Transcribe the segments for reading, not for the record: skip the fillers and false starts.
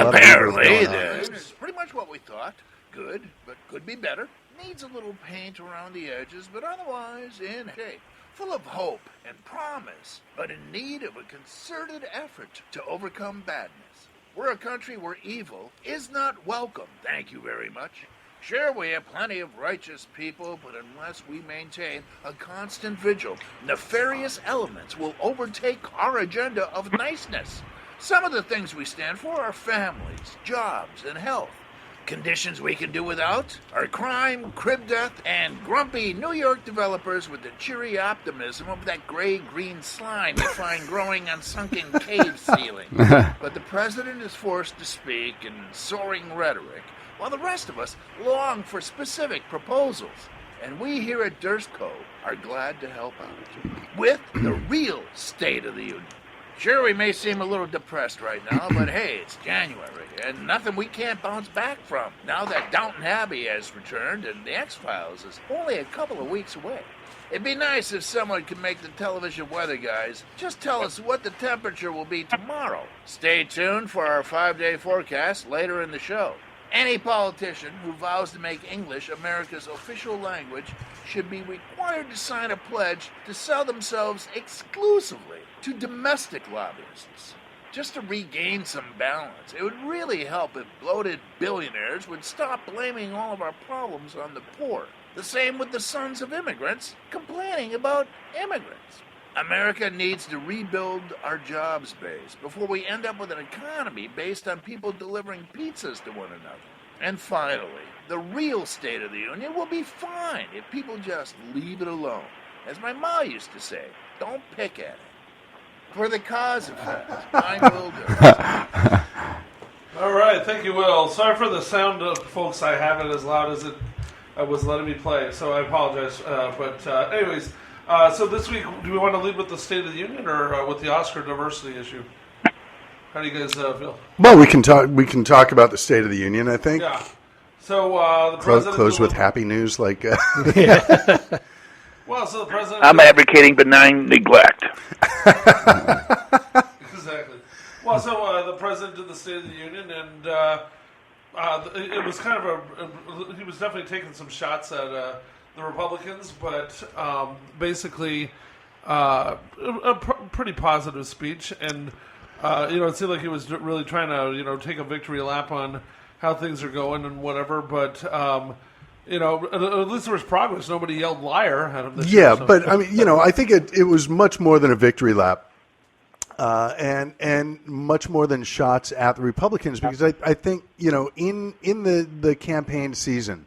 Apparently, it's pretty much what we thought. Good, but could be better. Needs a little paint around the edges, but otherwise in shape. Full of hope and promise, but in need of a concerted effort to overcome badness. We're a country where evil is not welcome, thank you very much. Sure, we have plenty of righteous people, but unless we maintain a constant vigil, nefarious elements will overtake our agenda of niceness. Some of the things we stand for are families, jobs, and health. Conditions we can do without are crime, crib death, and grumpy New York developers with the cheery optimism of that gray-green slime you find growing on sunken cave ceilings. But the president is forced to speak in soaring rhetoric, while the rest of us long for specific proposals. And we here at Durst Co. are glad to help out with the real State of the Union. Sure, we may seem a little depressed right now, but hey, it's January, and nothing we can't bounce back from now that Downton Abbey has returned and the X-Files is only a couple of weeks away. It'd be nice if someone could make the television weather guys just tell us what the temperature will be tomorrow. Stay tuned for our 5-day forecast later in the show. Any politician who vows to make English America's official language should be required to sign a pledge to sell themselves exclusively to domestic lobbyists. Just to regain some balance, it would really help if bloated billionaires would stop blaming all of our problems on the poor. The same with the sons of immigrants complaining about immigrants. America needs to rebuild our jobs base before we end up with an economy based on people delivering pizzas to one another. And finally, the real State of the Union will be fine if people just leave it alone. As my ma used to say, don't pick at it. For the cause effect, I'm Will Durst. All right, thank you, Will. Sorry for the sound, folks. I have it as loud as it was letting me play, so I apologize. Anyways, so this week, do we want to lead with the State of the Union or with the Oscar diversity issue? How do you guys feel? Well, we can talk. We can talk about the State of the Union, I think. Yeah. So the president close with happy news, like. Well, so the president. I'm advocating benign neglect. Exactly. Well, so the president did the State of the Union, and it was kind of he was definitely taking some shots at the Republicans, but basically a pretty positive speech, and it seemed like he was really trying to take a victory lap on how things are going and whatever, but. At least there was progress. Nobody yelled liar at him this year. So. But I mean, I think it was much more than a victory lap, and much more than shots at the Republicans, because I think in the campaign season,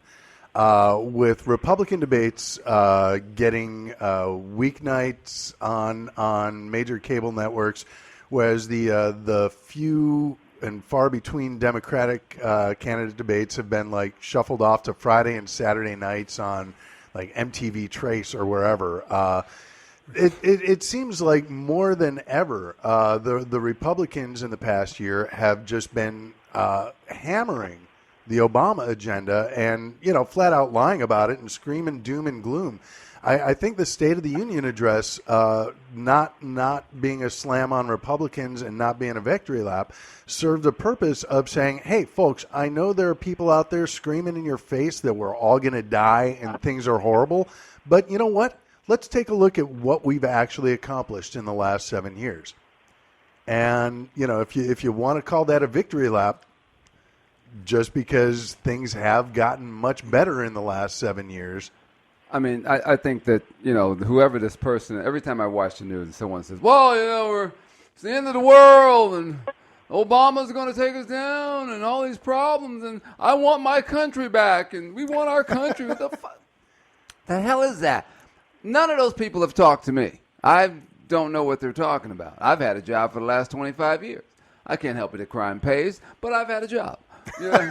with Republican debates getting weeknights on major cable networks, whereas the few and far between Democratic candidate debates have been like shuffled off to Friday and Saturday nights on like MTV Trace or wherever. It seems like more than ever the Republicans in the past year have just been hammering the Obama agenda and flat out lying about it and screaming doom and gloom. I think the State of the Union address, not being a slam on Republicans and not being a victory lap, served the purpose of saying, hey, folks, I know there are people out there screaming in your face that we're all going to die and things are horrible, but you know what? Let's take a look at what we've actually accomplished in the last 7 years. And, if you want to call that a victory lap, just because things have gotten much better in the last 7 years. I mean, I think that, whoever this person, every time I watch the news and someone says, well, it's the end of the world and Obama's going to take us down and all these problems and I want my country back and we want our country. What the hell is that? None of those people have talked to me. I don't know what they're talking about. I've had a job for the last 25 years. I can't help it that crime pays, but I've had a job. And,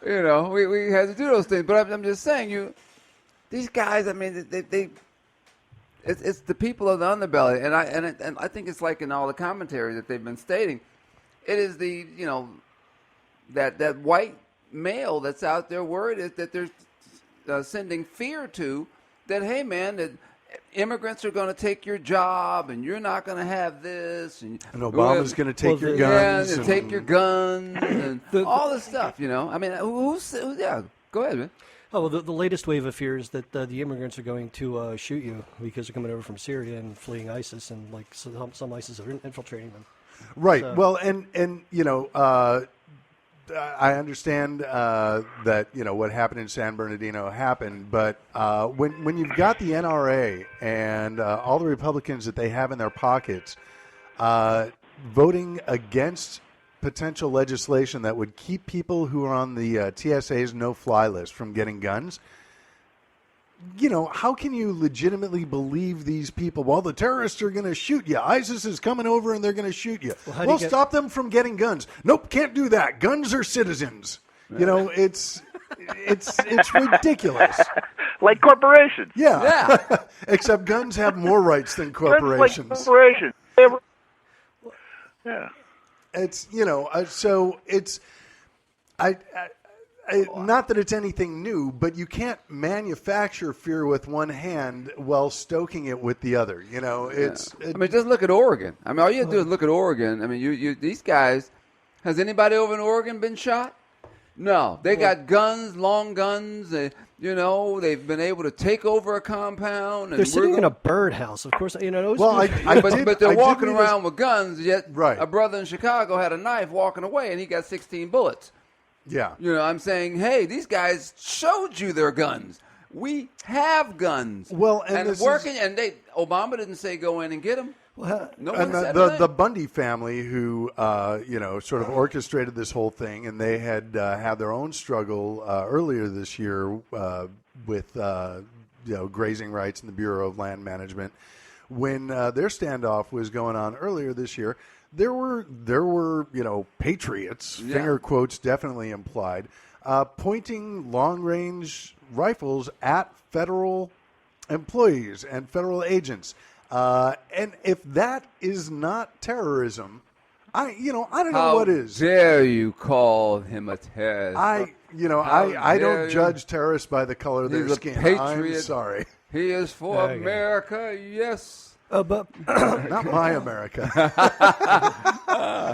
we had to do those things, but I'm just saying, these guys. I mean, it's the people of the underbelly, and I think it's like in all the commentary that they've been stating, it is the that white male that's out there worried that they're sending fear to that. Hey, man, that immigrants are going to take your job, and you're not going to have this. And Obama's going to take your guns. And take your guns, and all this stuff, I mean, yeah, go ahead, man. Oh, well, the latest wave of fear is that the immigrants are going to shoot you because they're coming over from Syria and fleeing ISIS, and some ISIS are infiltrating them. Right. So. Well, and I understand that what happened in San Bernardino happened, but when you've got the NRA and all the Republicans that they have in their pockets voting against potential legislation that would keep people who are on the TSA's no-fly list from getting guns, how can you legitimately believe these people? Well, the terrorists are going to shoot you. ISIS is coming over and they're going to shoot you. Well, stop them from getting guns. Nope, can't do that. Guns are citizens. It's ridiculous. Like corporations. Yeah. Except guns have more rights than corporations. Guns like corporations. Yeah. It's so it's not that it's anything new, but you can't manufacture fear with one hand while stoking it with the other. I mean, just look at Oregon. I mean, all you have to do is look at Oregon. I mean, you these guys. Has anybody over in Oregon been shot? No, they got guns, long guns. They've been able to take over a compound. And they're sitting in a birdhouse, of course. But they're walking around with guns. Yet, right. A brother in Chicago had a knife walking away, and he got 16 bullets. Yeah. I'm saying, hey, these guys showed you their guns. We have guns. Well, and Obama didn't say go in and get them. No one said the Bundy family, who sort of orchestrated this whole thing, and they had had their own struggle earlier this year with grazing rights and the Bureau of Land Management. When their standoff was going on earlier this year, there were patriots, finger quotes definitely implied, pointing long-range rifles at federal employees and federal agents. And if that is not terrorism, I don't know what is. How dare you call him a terrorist? I don't judge terrorists by the color of their skin. Patriot. I'm sorry. He is for America, yes. But not my America.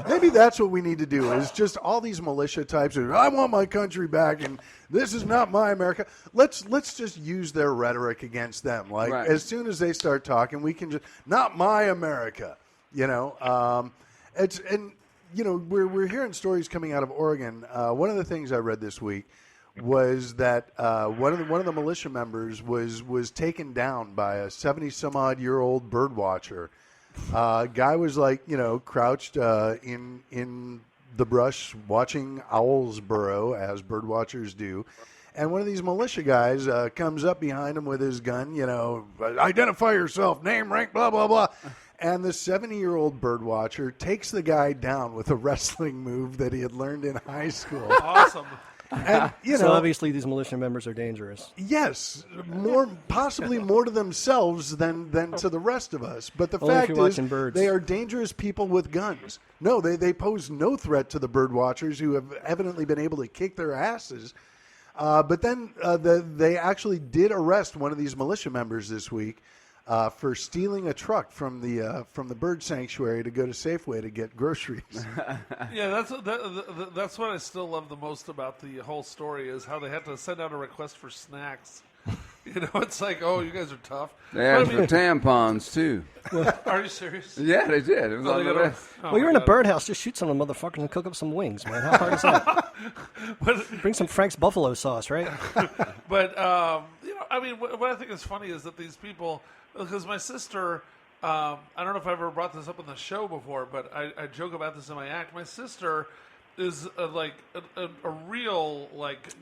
Maybe that's what we need to do, is just all these militia types who, I want my country back and this is not my America. Let's just use their rhetoric against them. Like, as soon as they start talking, we can just, not my America. We're hearing stories coming out of Oregon. One of the things I read this week was that one of the militia members was taken down by a 70-some-odd-year-old bird watcher. Guy was crouched in the brush watching owls burrow, as bird watchers do. And one of these militia guys comes up behind him with his gun, identify yourself, name, rank, blah, blah, blah. And the 70-year-old bird watcher takes the guy down with a wrestling move that he had learned in high school. Awesome. And, so obviously these militia members are dangerous. Yes, possibly more to themselves than to the rest of us. But the fact is, they are dangerous people with guns. No, they pose no threat to the bird watchers, who have evidently been able to kick their asses. But then they actually did arrest one of these militia members this week for stealing a truck from the bird sanctuary to go to Safeway to get groceries. Yeah, that's what I still love the most about the whole story, is how they had to send out a request for snacks. It's like, oh, you guys are tough. They asked for tampons, too. Are you serious? Yeah, they did. It was on the list. Well, you're in a birdhouse. Just shoot some of the motherfuckers and cook up some wings, man. How hard is that? Bring some Frank's buffalo sauce, right? But, what I think is funny is that these people, because my sister, I don't know if I ever brought this up on the show before, but I joke about this in my act. My sister is a real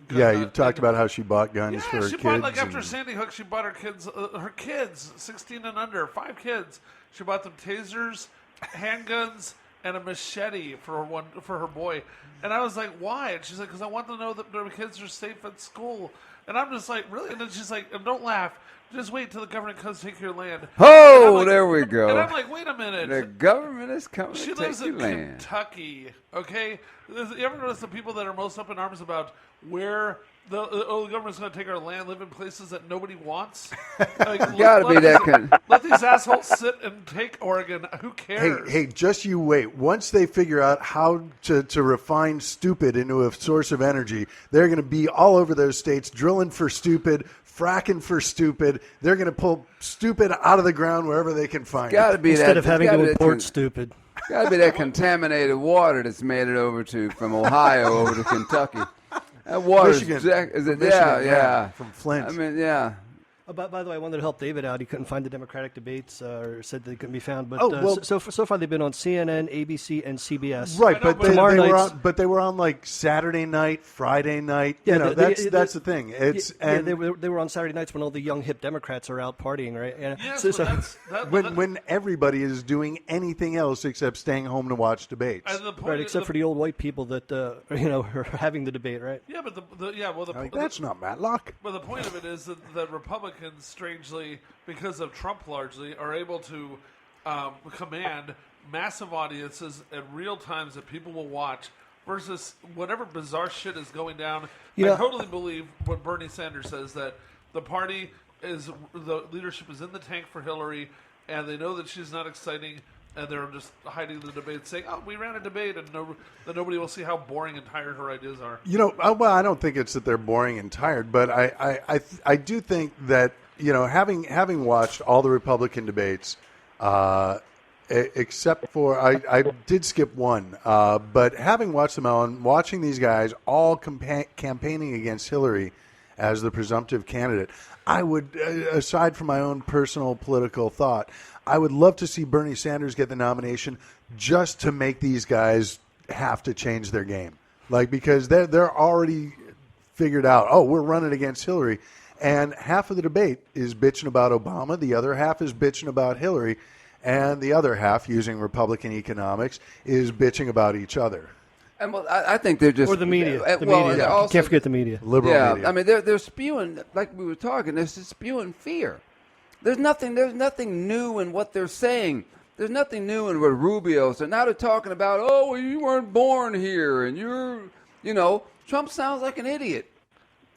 gun you've talked about how she bought guns for her she kids. Bought, after Sandy Hook, she bought her kids 16 and under, 5 kids. She bought them tasers, handguns, and a machete for her boy. And I was like, why? And she's like, because I want to know that their kids are safe at school. And I'm just like, really? And then she's like, and don't laugh. Just wait till the government comes to take your land. Oh, there we go. And I'm like, wait a minute. The government is coming she to take lives your in land. Kentucky, okay? You ever notice the people that are most up in arms about where the government's going to take our land, live in places that nobody wants. Gotta be that Let these assholes sit and take Oregon. Who cares? Hey, just you wait. Once they figure out how to refine stupid into a source of energy, they're going to be all over those states drilling for stupid, fracking for stupid. They're going to pull stupid out of the ground wherever they can find it. Gotta be Instead of having to import stupid. Got to be that contaminated water that's made it over to from Ohio over to Kentucky. That water Michigan. is it? Michigan, Yeah. from Flint. I mean, yeah. By the way, I wanted to help David out. He couldn't find the Democratic debates, or said they couldn't be found. But so far they've been on CNN, ABC, and CBS. Right, but they were on like Saturday night, Friday night. Yeah, that's the thing. They were on Saturday nights when all the young hip Democrats are out partying, right? And when everybody is doing anything else except staying home to watch debates. Right, except for the old white people that are having the debate, right? Yeah, but that's not Matlock. But the point of it is that Republicans, strangely, because of Trump largely, are able to command massive audiences at real times that people will watch versus whatever bizarre shit is going down. I totally believe what Bernie Sanders says, that the leadership is in the tank for Hillary, and they know that she's not exciting, and they're just hiding the debate, saying, "Oh, we ran a debate," and that nobody will see how boring and tired her ideas are. I don't think it's that they're boring and tired, but I do think that having watched all the Republican debates, except for I did skip one, but having watched them all and watching these guys all campaigning against Hillary as the presumptive candidate, I would, aside from my own personal political thought, I would love to see Bernie Sanders get the nomination just to make these guys have to change their game. Because they're already figured out, we're running against Hillary. And half of the debate is bitching about Obama. The other half is bitching about Hillary. And the other half, using Republican economics, is bitching about each other. And I think they're just... Or the media. Also, can't forget the media. Liberal media. I mean, they're spewing, like we were talking, they're just spewing fear. There's nothing new in what they're saying. There's nothing new in what Rubio said. Now they're talking about, you weren't born here, and Trump sounds like an idiot,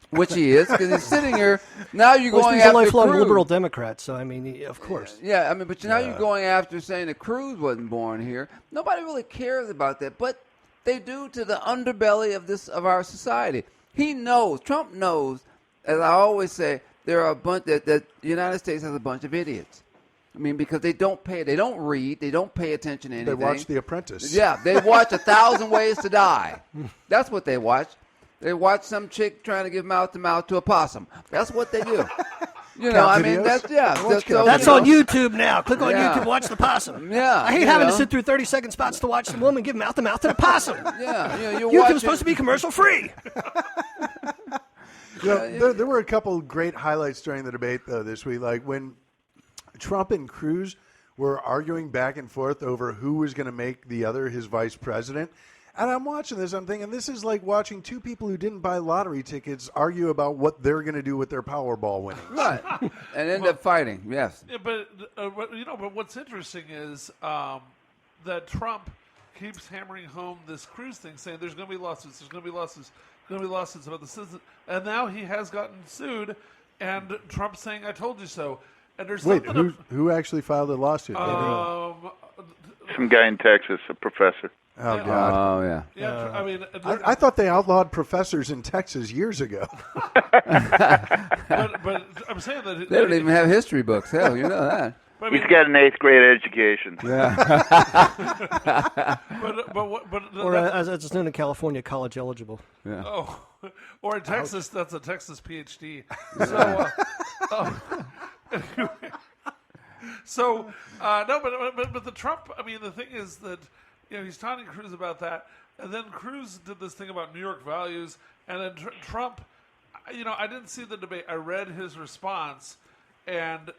which he is, because he's sitting here. Now you're going after Cruz. He's a lifelong liberal Democrat, so, of course. Yeah, but now you're going after saying that Cruz wasn't born here. Nobody really cares about that, but they do to the underbelly of our society. He knows, Trump knows, as I always say, there are a bunch that the United States has a bunch of idiots. I mean, because they don't read, they don't pay attention to anything. They watch The Apprentice. Yeah, they watch 1,000 Ways to Die. That's what they watch. They watch some chick trying to give mouth-to-mouth to a possum. That's what they do. That's on YouTube now. Click on YouTube, watch the possum. Yeah, I hate having to sit through 30-second spots to watch the woman give mouth-to-mouth to the possum. Yeah, YouTube's supposed to be commercial-free. There were a couple great highlights during the debate, though, this week. Like when Trump and Cruz were arguing back and forth over who was going to make the other his vice president. And I'm watching this, I'm thinking, this is like watching two people who didn't buy lottery tickets argue about what they're going to do with their Powerball winnings. Right. And end up fighting, yes. Yeah, but what's interesting is that Trump keeps hammering home this Cruz thing, saying there's going to be lawsuits, about the citizens. And now he has gotten sued, and Trump's saying, I told you so. And there's who actually filed a lawsuit? Some guy in Texas, a professor. Oh, God. Oh, yeah. Yeah, I thought they outlawed professors in Texas years ago. but I'm saying that... They don't even have history books. Hell, you know that. He's got an 8th grade education. Yeah. Or as it's known in California, college eligible. Yeah. Oh, or in Texas, that's a Texas PhD. So, but the Trump, the thing is that, he's taunting Cruz about that, and then Cruz did this thing about New York values, and then Trump, I didn't see the debate. I read his response, and...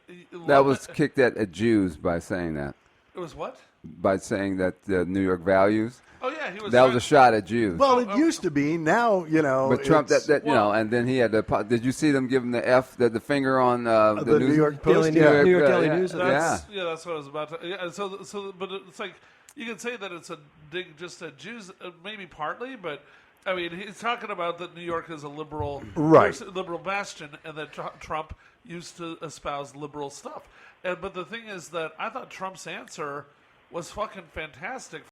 That was kicked at Jews by saying that. It was what? By saying that New York values. Oh, yeah, he was... That was a shot at Jews. Well, it used to be. Now, But Trump, and then he had to... Did you see them give him the finger on the New York Post? New York Daily News. That's what I was about to... Yeah, so but it's like... You can say that it's a dig just at Jews, maybe partly, but I mean, he's talking about that New York is a liberal, Right. liberal bastion, and that Trump used to espouse liberal stuff. But the thing is that I thought Trump's answer was fucking fantastic